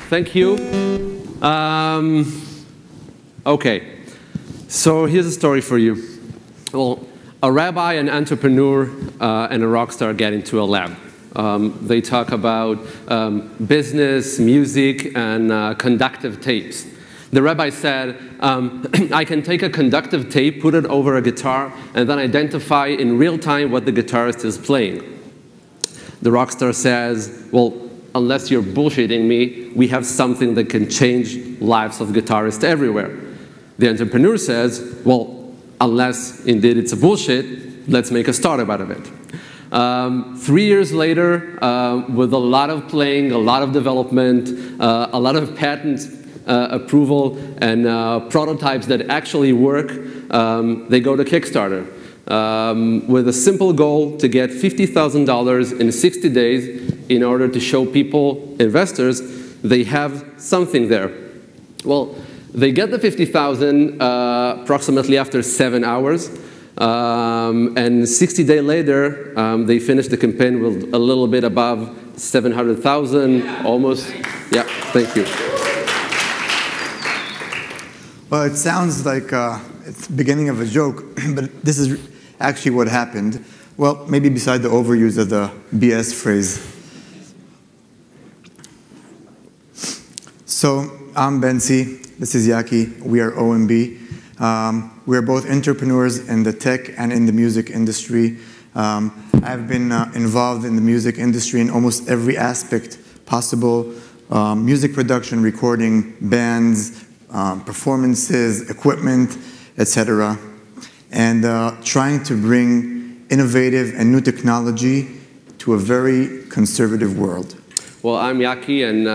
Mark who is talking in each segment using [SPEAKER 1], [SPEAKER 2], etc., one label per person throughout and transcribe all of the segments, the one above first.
[SPEAKER 1] Thank you. Okay, so here's a story for you. Well, a rabbi, an entrepreneur, and a rock star get into a lab. They talk about business, music, and conductive tapes. The rabbi said, I can take a conductive tape, put it over a guitar, and then identify in real time what the guitarist is playing. The rock star says, well, unless you're bullshitting me, we have something that can change lives of guitarists everywhere. The entrepreneur says, well, unless indeed it's a bullshit, let's make a startup out of it. 3 years later, with a lot of playing, a lot of development, a lot of patent approval, and prototypes that actually work, they go to Kickstarter with a simple goal to get $50,000 in 60 days in order to show people, investors, they have something there. Well, they get the $50,000 approximately after 7 hours. And 60 days later, they finished the campaign with a little bit above 700,000, almost. Yeah, thank you.
[SPEAKER 2] Well, it sounds like it's the beginning of a joke, but this is actually what happened. Well, maybe beside the overuse of the BS phrase. So, I'm Benzi. This is Yaki. We are OMB. We are both entrepreneurs in the tech and in the music industry. I've been involved in the music industry in almost every aspect possible. Music production, recording, bands, performances, equipment, etc. And trying to bring innovative and new technology to a very conservative world.
[SPEAKER 1] Well, I'm Yaki, and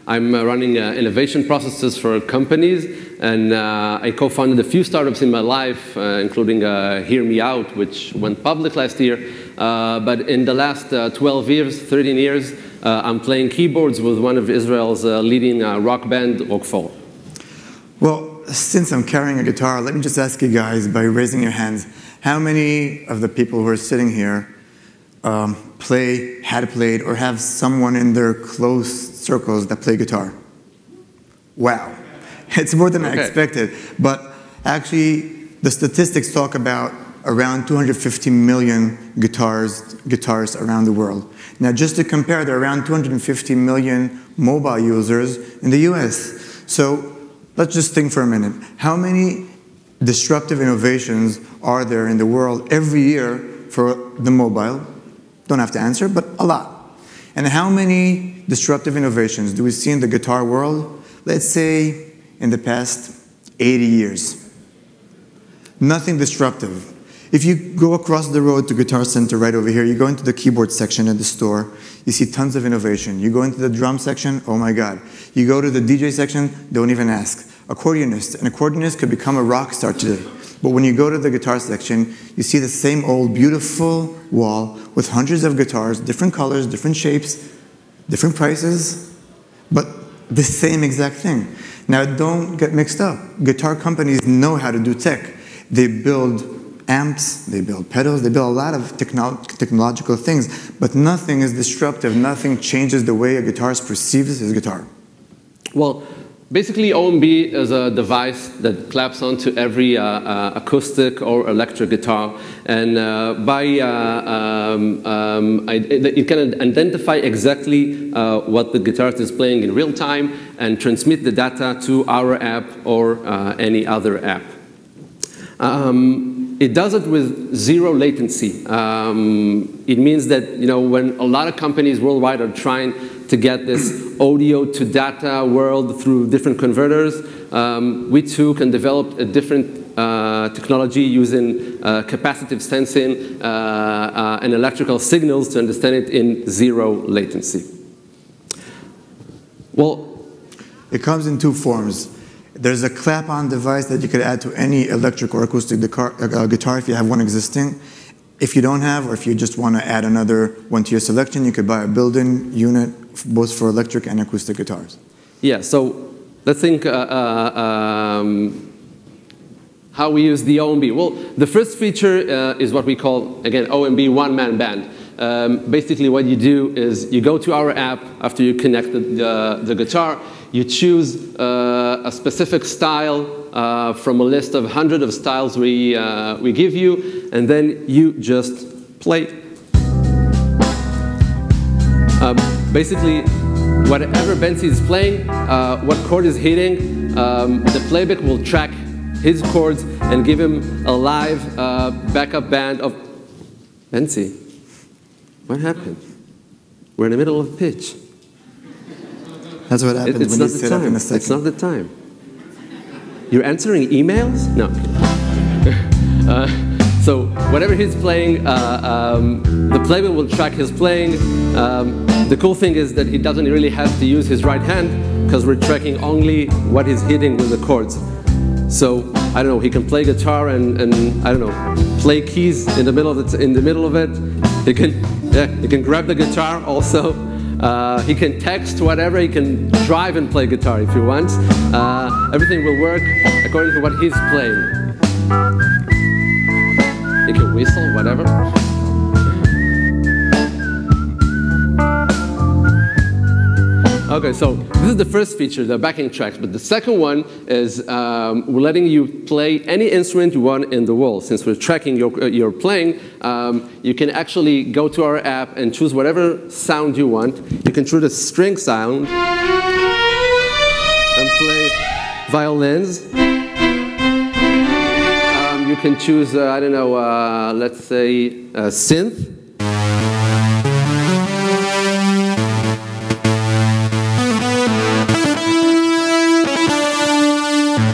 [SPEAKER 1] I'm running innovation processes for companies, and I co-founded a few startups in my life, including Hear Me Out, which went public last year. But in the last 12 years, 13 years, I'm playing keyboards with one of Israel's leading rock band, Rockfall.
[SPEAKER 2] Well, since I'm carrying a guitar, let me just ask you guys, by raising your hands, how many of the people who are sitting here had played, or have someone in their close circles that play guitar? Wow. It's more than I expected. But actually, the statistics talk about around 250 million guitarists around the world. Now, just to compare, there are around 250 million mobile users in the US. So let's just think for a minute. How many disruptive innovations are there in the world every year for the mobile? Don't have to answer, but a lot. And how many disruptive innovations do we see in the guitar world? Let's say in the past 80 years. Nothing disruptive. If you go across the road to Guitar Center right over here, you go into the keyboard section in the store, you see tons of innovation. You go into the drum section, oh my God. You go to the DJ section, don't even ask. Accordionists. An accordionist could become a rock star today. But when you go to the guitar section, you see the same old beautiful wall with hundreds of guitars, different colors, different shapes, different prices, but the same exact thing. Now, don't get mixed up. Guitar companies know how to do tech. They build amps, they build pedals, they build a lot of technological things, but nothing is disruptive, nothing changes the way a guitarist perceives his guitar.
[SPEAKER 1] Well, basically OMB is a device that claps onto every acoustic or electric guitar, and it can identify exactly what the guitarist is playing in real time and transmit the data to our app or any other app. It does it with zero latency. It means that when a lot of companies worldwide are trying to get this audio to data world through different converters, we too can develop a different technology using capacitive sensing and electrical signals to understand it in zero latency. Well,
[SPEAKER 2] it comes in two forms. There's a clap-on device that you could add to any electric or acoustic guitar if you have one existing. If you don't have, or if you just want to add another one to your selection, you could buy a built-in unit both for electric and acoustic guitars.
[SPEAKER 1] Yeah, so let's think how we use the OMB. Well, the first feature is what we call, again, OMB one-man band. basically what you do is you go to our app after you connect the guitar, you choose a specific style from a list of hundreds of styles we give you, and then you just play. Basically, whatever Benzi is playing, what chord is hitting, the playback will track his chords and give him a live backup band of... Benzi, what happened? We're in the middle of pitch.
[SPEAKER 2] That's what happens when you sit up in a second.
[SPEAKER 1] It's not the time. You're answering emails? No. So whatever he's playing, the playback will track his playing. The cool thing is that he doesn't really have to use his right hand because we're tracking only what he's hitting with the chords. So I don't know, he can play guitar and I don't know, play keys in the middle of it. He can grab the guitar also. He can text whatever. He can drive and play guitar if he wants. Everything will work according to what he's playing. He can whistle, whatever. Okay, so this is the first feature, the backing tracks. But the second one is we're letting you play any instrument you want in the world. Since we're tracking your playing, you can actually go to our app and choose whatever sound you want. You can choose a string sound and play violins. You can choose, I don't know, let's say synth.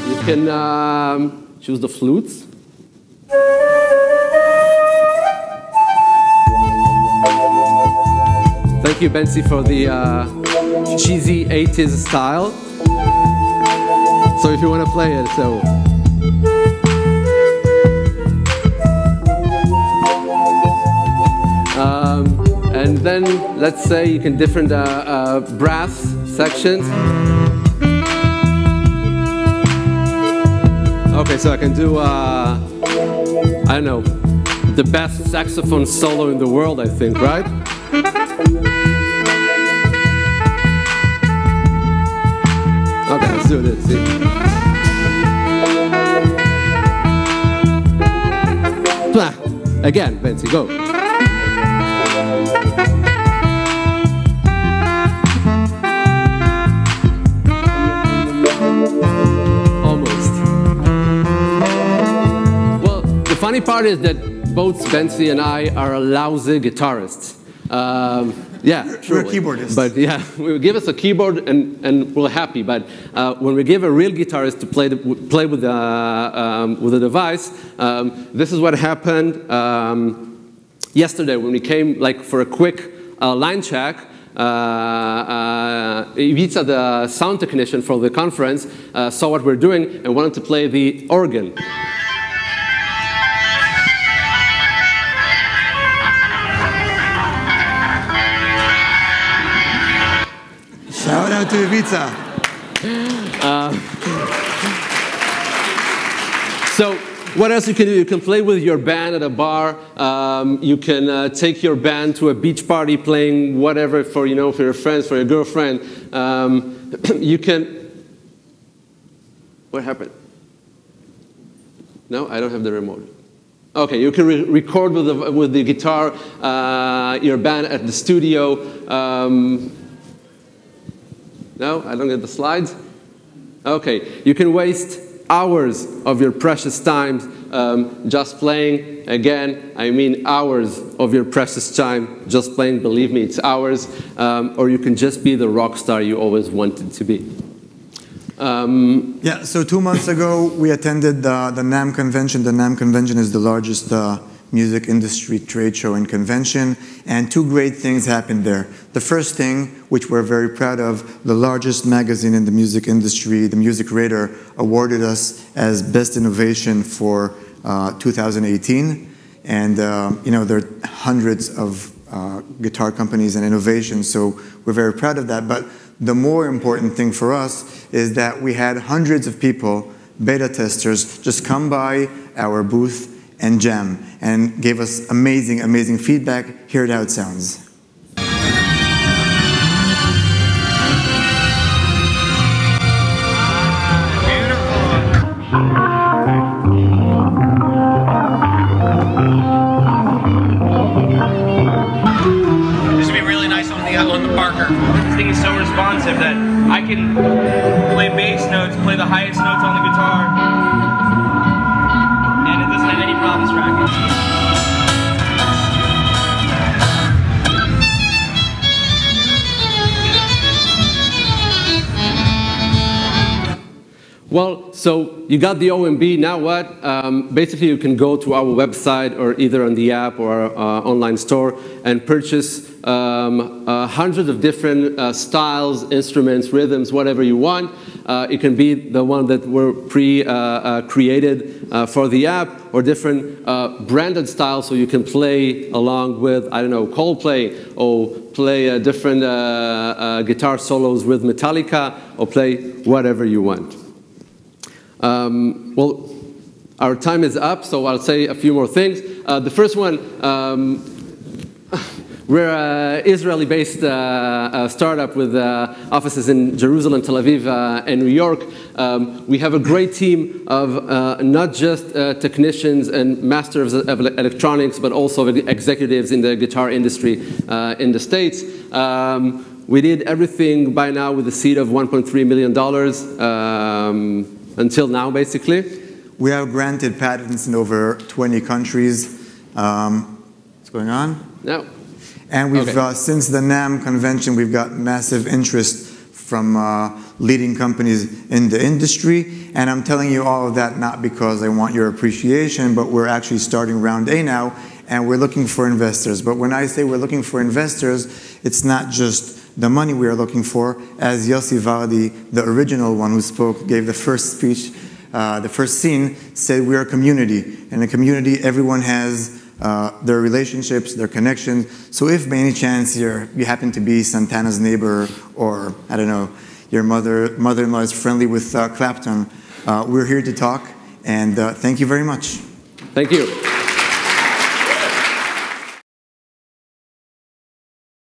[SPEAKER 1] You can choose the flutes. Thank you, Benzi, for the cheesy 80s style. So if you want to play it, so... and then, let's say you can different brass sections. Okay, so I can do, I don't know, the best saxophone solo in the world, I think, right? Okay, let's do this, see? Again, Benzi, go. The funny part is that both Benzi and I are lousy guitarists. Yeah, truly.
[SPEAKER 2] We're keyboardists.
[SPEAKER 1] But yeah, give us a keyboard and we're happy. But when we give a real guitarist to play with the device, this is what happened yesterday when we came for a quick line check. Ivica, the sound technician for the conference, saw what we're doing and wanted to play the organ.
[SPEAKER 2] Shout out to Ivica.
[SPEAKER 1] So what else you can do? You can play with your band at a bar. You can take your band to a beach party playing whatever for your friends, for your girlfriend. You can... What happened? No, I don't have the remote. Okay, you can record with the guitar your band at the studio. No, I don't get the slides. Okay, you can waste hours of your precious time just playing. Again, I mean hours of your precious time just playing. Believe me, it's hours. Or you can just be the rock star you always wanted to be.
[SPEAKER 2] Yeah, so 2 months ago, we attended the NAMM convention. The NAMM convention is the largest music industry trade show and convention, and two great things happened there. The first thing, which we're very proud of, the largest magazine in the music industry, the Music Radar, awarded us as Best Innovation for 2018. And there are hundreds of guitar companies and innovations, so we're very proud of that. But the more important thing for us is that we had hundreds of people, beta testers, just come by our booth and jam, and gave us amazing, amazing feedback. Hear it how it sounds.
[SPEAKER 3] On the Parker. This thing is so responsive that I can play bass notes, play the highest notes on the guitar, and it doesn't have any problems tracking.
[SPEAKER 1] Well, so you got the OMB, now what? Basically, you can go to our website or either on the app or our online store and purchase hundreds of different styles, instruments, rhythms, whatever you want. It can be the one that were pre-created for the app, or different branded styles, so you can play along with, I don't know, Coldplay, or play different guitar solos with Metallica, or play whatever you want. Well, our time is up, so I'll say a few more things. The first one, we're an Israeli-based startup with offices in Jerusalem, Tel Aviv, and New York. We have a great team of not just technicians and masters of electronics, but also executives in the guitar industry in the States. We did everything by now with a seed of $1.3 million until now, basically.
[SPEAKER 2] We have granted patents in over 20 countries. What's going on?
[SPEAKER 1] No.
[SPEAKER 2] And we've, since the NAMM convention, we've got massive interest from leading companies in the industry. And I'm telling you all of that not because I want your appreciation, but we're actually starting round A now, and we're looking for investors. But when I say we're looking for investors, it's not just the money we are looking for. As Yossi Vardi, the original one who spoke, gave the first speech, the first scene, said we're a community. And in a community, everyone has their relationships, their connections. So if by any chance you happen to be Santana's neighbor, or, I don't know, your mother-in-law is friendly with Clapton, we're here to talk, and thank you very much.
[SPEAKER 1] Thank you.